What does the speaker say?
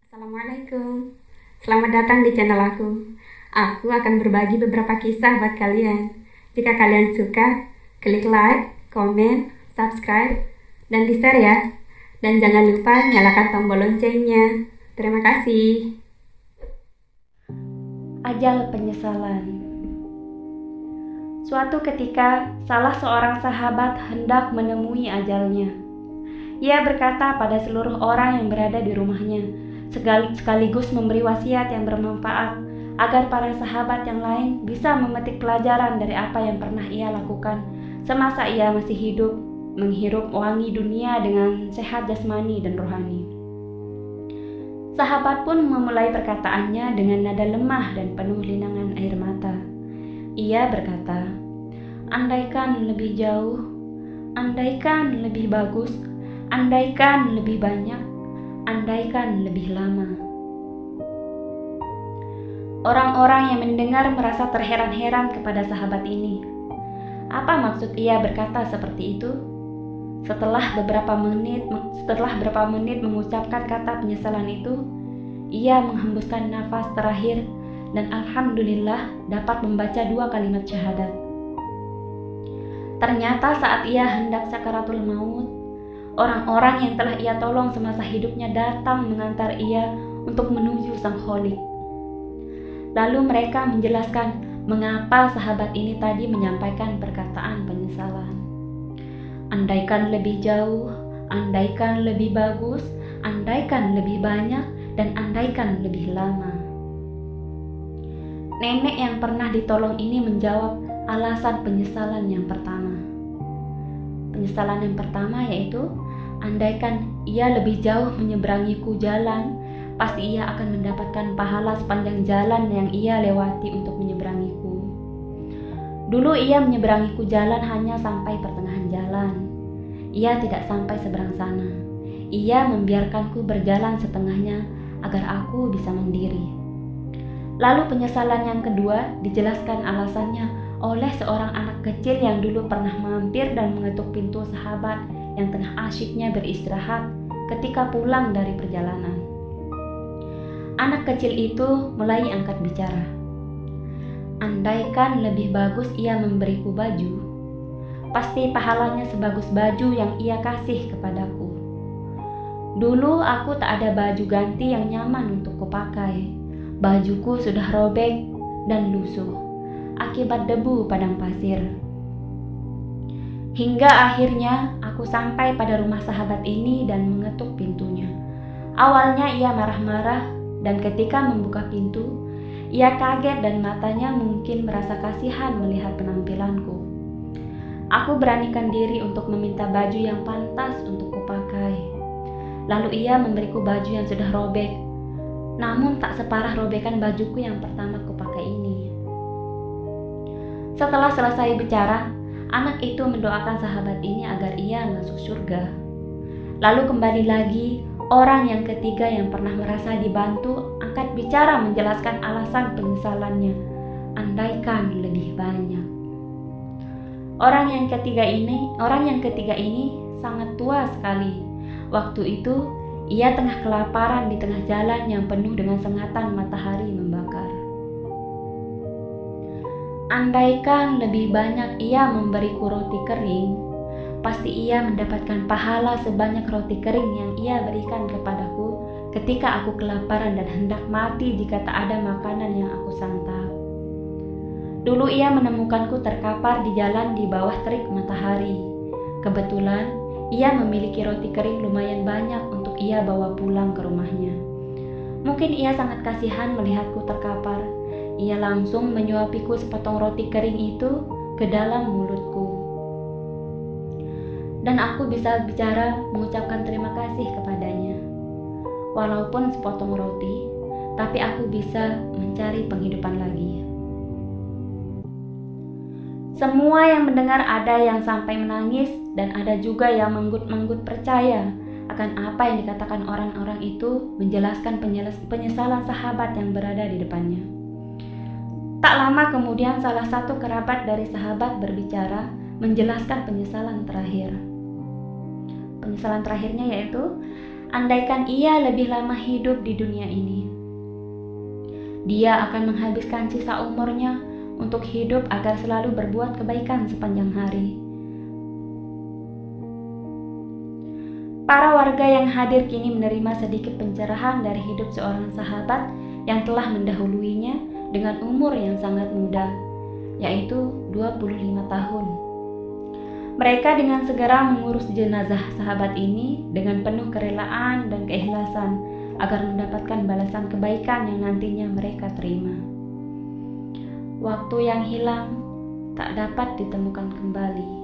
Assalamualaikum. Selamat datang di channel aku. Aku akan berbagi beberapa kisah buat kalian. Jika kalian suka, klik like, komen, subscribe, dan di-share ya. Dan jangan lupa nyalakan tombol loncengnya. Terima kasih. Ajal penyesalan. Suatu ketika, salah seorang sahabat hendak menemui ajalnya. Ia berkata pada seluruh orang yang berada di rumahnya, sekaligus memberi wasiat yang bermanfaat agar para sahabat yang lain bisa memetik pelajaran dari apa yang pernah ia lakukan semasa ia masih hidup, menghirup wangi dunia dengan sehat jasmani dan rohani. Sahabat pun memulai perkataannya dengan nada lemah dan penuh linangan air mata. Ia berkata, "Andaikan lebih jauh, andaikan lebih bagus, andaikan lebih banyak, andaikan lebih lama." Orang-orang yang mendengar merasa terheran-heran kepada sahabat ini. Apa maksud ia berkata seperti itu? Setelah beberapa menit mengucapkan kata penyesalan itu, ia menghembuskan nafas terakhir dan alhamdulillah dapat membaca 2 kalimat syahadat. Ternyata saat ia hendak sakaratul maut, orang-orang yang telah ia tolong semasa hidupnya datang mengantar ia untuk menuju Sang Kholik. Lalu mereka menjelaskan mengapa sahabat ini tadi menyampaikan perkataan penyesalan. Andaikan lebih jauh, andaikan lebih bagus, andaikan lebih banyak, dan andaikan lebih lama. Nenek yang pernah ditolong ini menjawab alasan penyesalan yang pertama. Penyesalan yang pertama yaitu, andaikan ia lebih jauh menyeberangiku jalan, pasti ia akan mendapatkan pahala sepanjang jalan yang ia lewati untuk menyeberangiku. Dulu ia menyeberangiku jalan hanya sampai pertengahan jalan. Ia tidak sampai seberang sana. Ia membiarkanku berjalan setengahnya agar aku bisa mandiri. Lalu penyesalan yang kedua dijelaskan alasannya oleh seorang anak kecil yang dulu pernah mampir dan mengetuk pintu sahabat yang tengah asyiknya beristirahat ketika pulang dari perjalanan. Anak kecil itu mulai angkat bicara. Andaikan lebih bagus ia memberiku baju, pasti pahalanya sebagus baju yang ia kasih kepadaku. Dulu aku tak ada baju ganti yang nyaman untuk kupakai. Bajuku sudah robek dan lusuh akibat debu padang pasir. Hingga akhirnya aku sampai pada rumah sahabat ini dan mengetuk pintunya. Awalnya ia marah-marah dan ketika membuka pintu, ia kaget dan matanya mungkin merasa kasihan melihat penampilanku. Aku beranikan diri untuk meminta baju yang pantas untuk kupakai. Lalu ia memberiku baju yang sudah robek, namun tak separah robekan bajuku yang pertama kupakai ini. Setelah selesai bicara, anak itu mendoakan sahabat ini agar ia masuk surga. Lalu kembali lagi, orang yang ketiga yang pernah merasa dibantu angkat bicara menjelaskan alasan penyesalannya. Andaikan lebih banyak. Orang yang ketiga ini sangat tua sekali. Waktu itu, ia tengah kelaparan di tengah jalan yang penuh dengan sengatan matahari membakar. Andaikan lebih banyak ia memberiku roti kering, pasti ia mendapatkan pahala sebanyak roti kering yang ia berikan kepadaku ketika aku kelaparan dan hendak mati jika tak ada makanan yang aku santap. Dulu ia menemukanku terkapar di jalan di bawah terik matahari. Kebetulan, ia memiliki roti kering lumayan banyak untuk ia bawa pulang ke rumahnya. Mungkin ia sangat kasihan melihatku terkapar. Ia langsung menyuapiku sepotong roti kering itu ke dalam mulutku. Dan aku bisa bicara mengucapkan terima kasih kepadanya. Walaupun sepotong roti, tapi aku bisa mencari penghidupan lagi. Semua yang mendengar ada yang sampai menangis dan ada juga yang menggut-menggut percaya akan apa yang dikatakan orang-orang itu menjelaskan penyesalan sahabat yang berada di depannya. Tak lama kemudian salah satu kerabat dari sahabat berbicara menjelaskan penyesalan terakhir. Penyesalan terakhirnya yaitu, andaikan ia lebih lama hidup di dunia ini. Dia akan menghabiskan sisa umurnya untuk hidup agar selalu berbuat kebaikan sepanjang hari. Para warga yang hadir kini menerima sedikit pencerahan dari hidup seorang sahabat yang telah mendahuluinya dengan umur yang sangat muda, yaitu 25 tahun. Mereka dengan segera mengurus jenazah sahabat ini dengan penuh kerelaan dan keikhlasan agar mendapatkan balasan kebaikan yang nantinya mereka terima. Waktu yang hilang tak dapat ditemukan kembali.